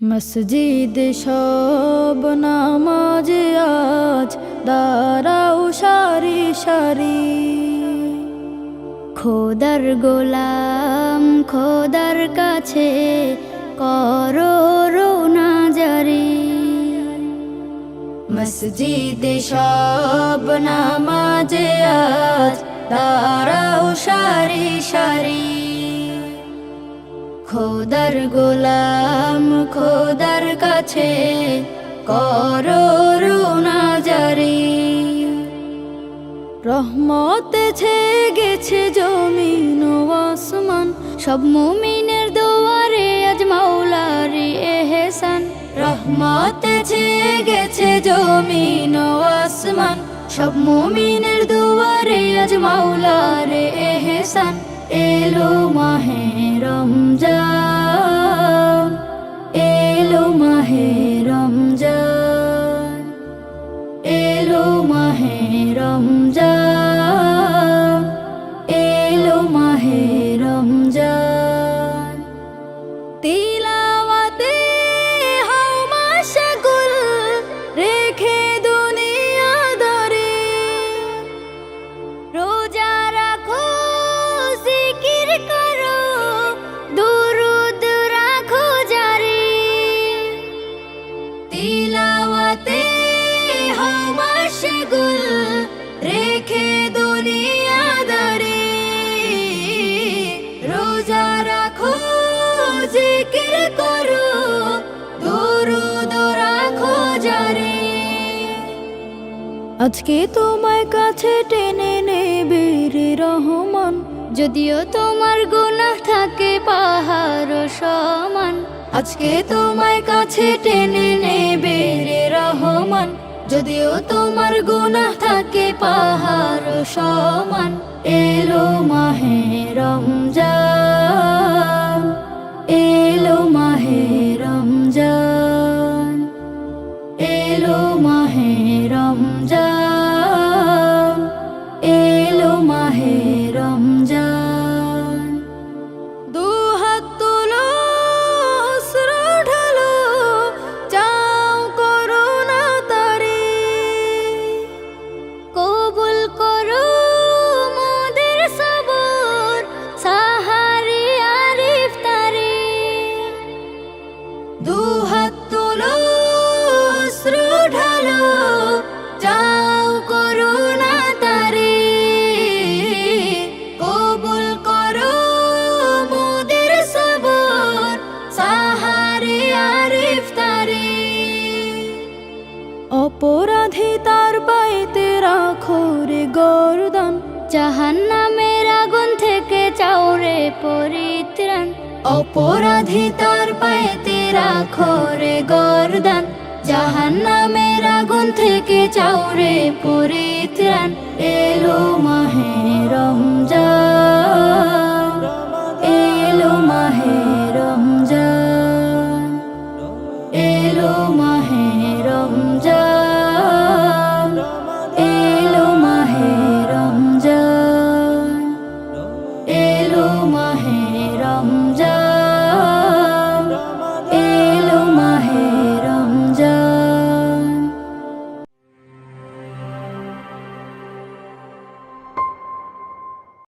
মসজিদ সব নামাজে আজ দাঁড়াও সারি সারি। খোদার গোলাম খোদার কাছে করো রোনা জারি। মসজিদ সব নামাজে আজ দাঁড়াও সারি সারি। খোদার গোলাম খোদার কাছে করো রোনা জারি। রহমতে ছেয়ে গেছে জমিন ও আসমান, সব মুমিনের দুয়ারে আজ মাওলার এহসান। রহমতে ছেয়ে গেছে জমিন ও আসমান, সব মুমিনের দুয়ারে আজ মাওলার এহসান। এলো মাহে রমজান, এলো মাহে রমজান, এলো মাহে রমজান, এলো মাহে রমজান। তিলাওয়াতে হও মাশগুল, রেখে দুনিয়াদারি। রোজা রাখো জিকির করো, দুরুদ রাখো জারি। তিলাওয়াতে হও মাশগুল, রেখে দুনিয়াদারি। রোজা রাখো জিকির করো, দুরুদ রাখো জারি। আজকে তোমায় কাছে টেনে নেবে রে রহমান, যদিও তোমার গুনাহ থাকে পাহাড় সমান। আজকে তোমায় কাছে টেনে নেবে রে রহমান, যদিও তোমার গুনাহ থাকে পাহাড় সমান। এলো মাহে রমজান, এলো মাহে রমজান, এলো মাহে রমজান, এলো মাহে রমজান। দুহাত তুলো অশ্রু ঢালো, চাও করুণা তারি। কবুল করো মোদের সবর, সাহারি আর ইফতারি। দুহাত তুলো অশ্রু ঢালো, চাও করুণা তারি। কবুল করো মোদের সবর, সাহারি আর ইফতারি। অপরাধী তার পায়েতে রাখো রে গর্দান, জাহান্নামের আগুন থেকে চাও রে পরিত্রাণ। অপরাধী তার পায়েতে রাখো রে গর্দান, জাহান্নামের আগুন থেকে চাও রে পরিত্রাণ। এলো মাহে রমজান, এলো মাহে রমজান, এলো মাহে রমজান, এলো মাহে রমজান, এলো মাহে রমজান।